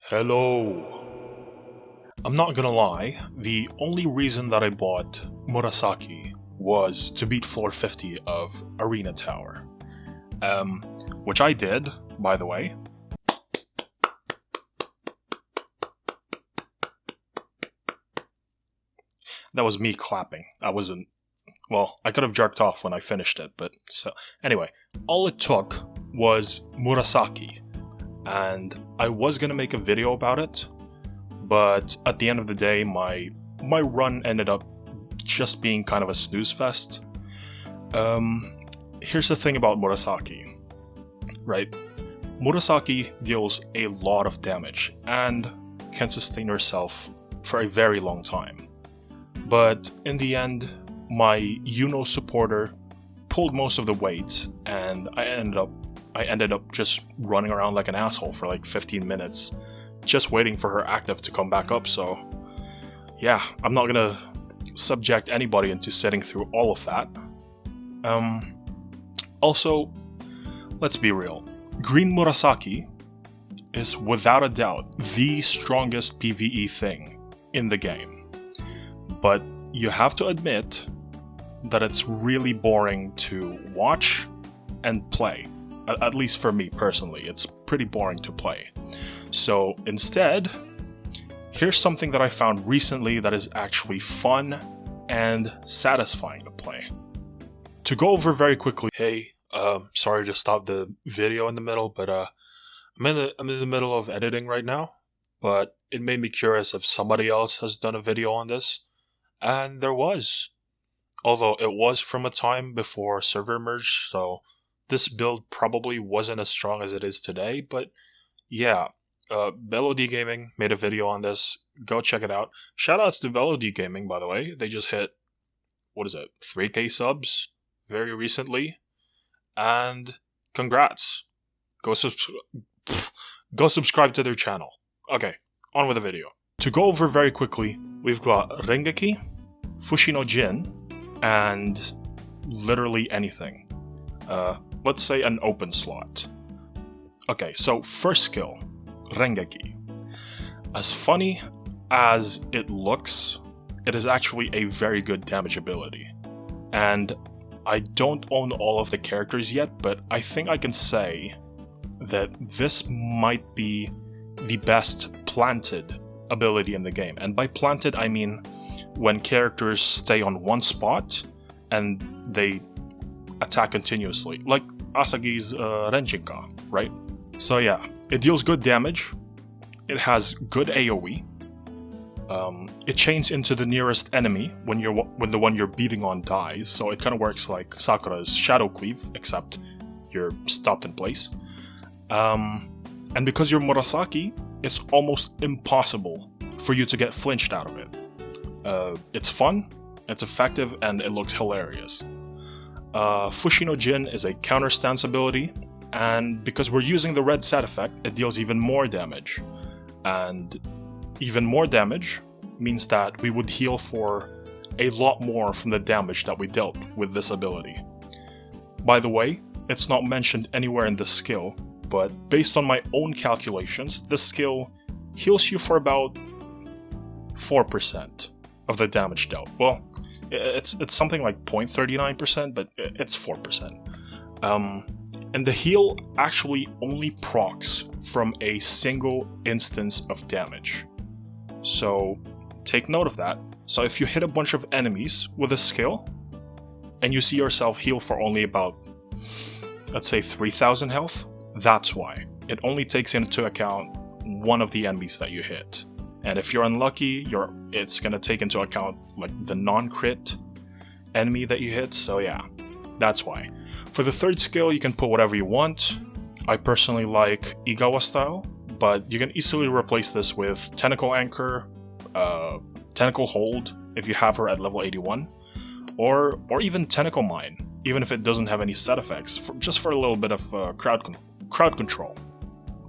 Hello. I'm not gonna lie, the only reason that I bought Murasaki was to beat floor 50 of Arena Tower. Which I did, by the way. That was me clapping. Well, I could have jerked off when I finished it, but so. Anyway, all it took was Murasaki. And I was gonna make a video about it, but at the end of the day, my run ended up just being kind of a snooze fest. Here's the thing about Murasaki, right? Murasaki deals a lot of damage and can sustain herself for a very long time. But in the end, my Yuno supporter pulled most of the weight, and I ended up just running around like an asshole for like 15 minutes, just waiting for her active to come back up. So yeah, I'm not gonna subject anybody into sitting through all of that. Also, let's be real. Green Murasaki is without a doubt the strongest PvE thing in the game. But you have to admit that it's really boring to watch and play. At least for me personally, it's pretty boring to play. So instead, here's something that I found recently that is actually fun and satisfying to play. To go over very quickly, hey, sorry to stop the video in the middle, but I'm in the middle of editing right now, but it made me curious if somebody else has done a video on this, and there was. Although it was from a time before server merge, so this build probably wasn't as strong as it is today, but yeah, Velody Gaming made a video on this. Go check it out. Shoutouts to Velody Gaming, by the way. They just hit, 3K subs very recently, and congrats. Go subscribe to their channel. Okay, on with the video. To go over very quickly, we've got Rengeki, Fushino Jin, and literally anything. Let's say an open slot. Okay, so first skill, Rengeki. As funny as it looks, it is actually a very good damage ability. And I don't own all of the characters yet, but I think I can say that this might be the best planted ability in the game. And by planted, I mean when characters stay on one spot and they attack continuously, like Asagi's Renjinka, right? So yeah, it deals good damage, it has good AoE, it chains into the nearest enemy when the one you're beating on dies, so it kind of works like Sakura's Shadow Cleave, except you're stopped in place. And because you're Murasaki, it's almost impossible for you to get flinched out of it. It's fun, it's effective, and it looks hilarious. Fushino Jin is a counter stance ability, and because we're using the red set effect, it deals even more damage. And even more damage means that we would heal for a lot more from the damage that we dealt with this ability. By the way, it's not mentioned anywhere in this skill, but based on my own calculations, this skill heals you for about 4% of the damage dealt. Well, it's something like 0.39%, but it's 4%. And the heal actually only procs from a single instance of damage. So take note of that. So if you hit a bunch of enemies with a skill, and you see yourself heal for only about, let's say 3,000 health, that's why. It only takes into account one of the enemies that you hit. And if you're unlucky, it's gonna take into account like the non-crit enemy that you hit, so yeah, that's why. For the third skill, you can put whatever you want. I personally like Igawa style, but you can easily replace this with Tentacle Anchor, Tentacle Hold if you have her at level 81, or even Tentacle Mine, even if it doesn't have any set effects, just for a little bit of crowd control.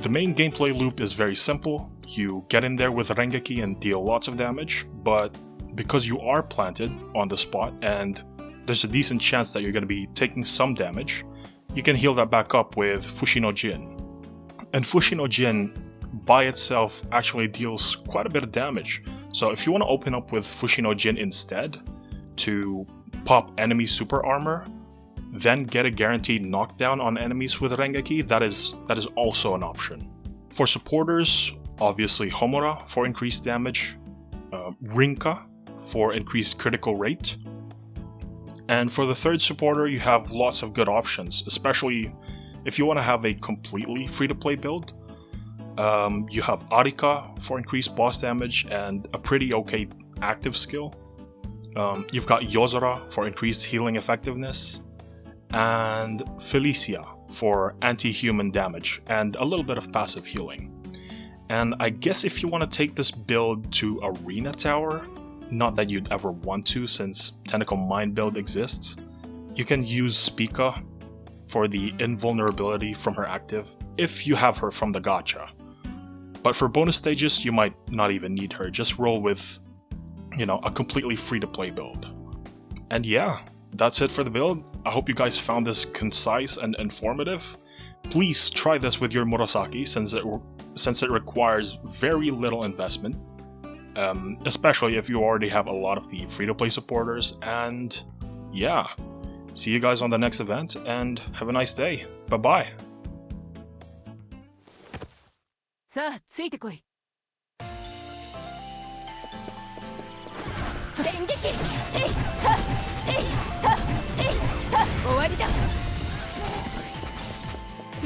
The main gameplay loop is very simple. You get in there with Rengeki and deal lots of damage, but because you are planted on the spot and there's a decent chance that you're going to be taking some damage, you can heal that back up with Fushino Jin. And Fushino Jin by itself actually deals quite a bit of damage. So if you want to open up with Fushino Jin instead to pop enemy super armor, then get a guaranteed knockdown on enemies with Rengeki, that is also an option. For supporters, obviously Homura for increased damage, Rinka for increased critical rate, and for the third supporter you have lots of good options, especially if you want to have a completely free-to-play build. You have Arika for increased boss damage and a pretty okay active skill. You've got Yozora for increased healing effectiveness, and Felicia for anti-human damage and a little bit of passive healing. And I guess if you want to take this build to Arena Tower, not that you'd ever want to since Tentacle Mind build exists, you can use Spica for the invulnerability from her active if you have her from the gacha. But for bonus stages, you might not even need her, just roll with, a completely free-to-play build. And yeah, that's it for the build. I hope you guys found this concise and informative. Please try this with your Murasaki since it requires very little investment, especially if you already have a lot of the free-to-play supporters. And yeah, see you guys on the next event and have a nice day. Bye bye. さあついてこい。電撃。へいはへいはへいは終わりだ。よ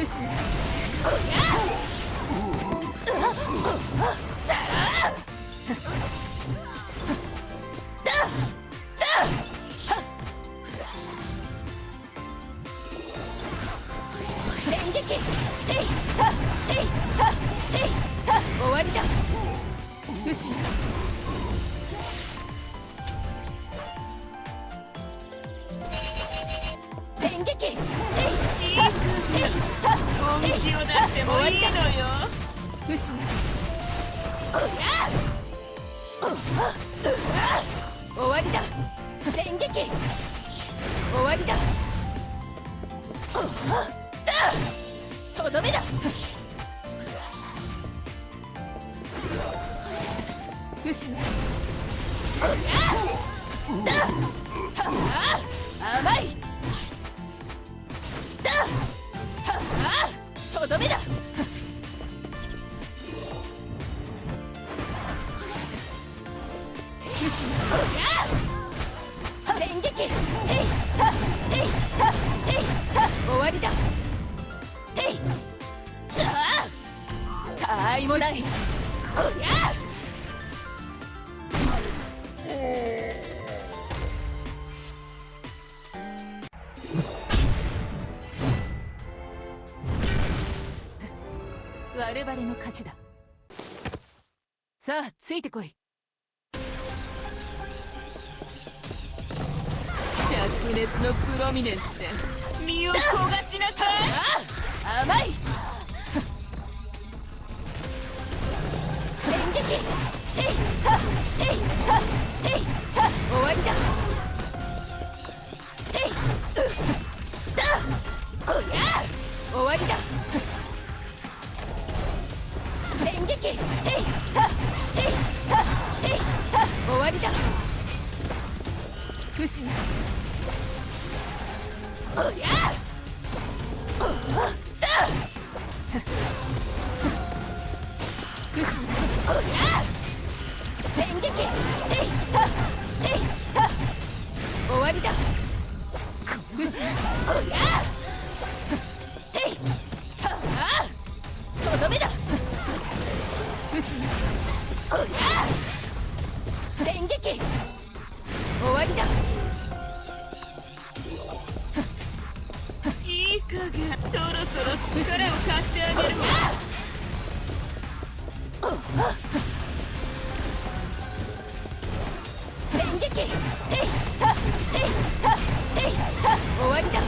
し。おや。電撃。へいはへいは。終わりだ。よし。電撃。へいはへいは本気を出してもいいのよ。よし。おや。終わりだ。電撃。終わりだ。とどめだ。よし。おやだはあ甘いだはあとどめだ。よし。おや電撃。へいはへいはへいは終わりだ。へいああたいもない。おや我々の勝ちだ。さあついてこい。灼熱のプロミネンスで身を焦がしなさい。ああ甘い。電撃。へいはへいはへいは終わりだ。へいだおや終わりだ。電撃。へいはへいはへいは終わりだ。よし。おやだよし。おや電撃。へいはへいは終わりだ。よし。おやへいはとどめだ。よし。おや電撃。終わりだ。いい加減そろそろ力を貸してあげるわ。電撃。へいはへいはへいは終わりだ。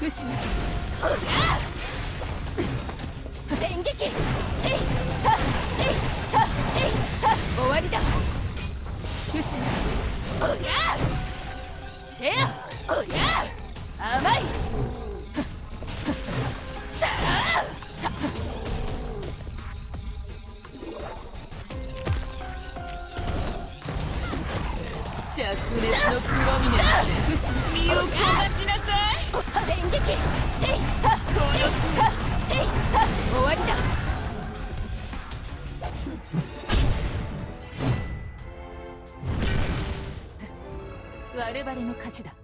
よし。おや電撃。へいはへいはへいは終わりだ。よし。おやせやおや甘い灼熱のプロミネンスで身を焦がしなさい。電撃テイタテイタテイタ終わりだ。我々の勝ちだ。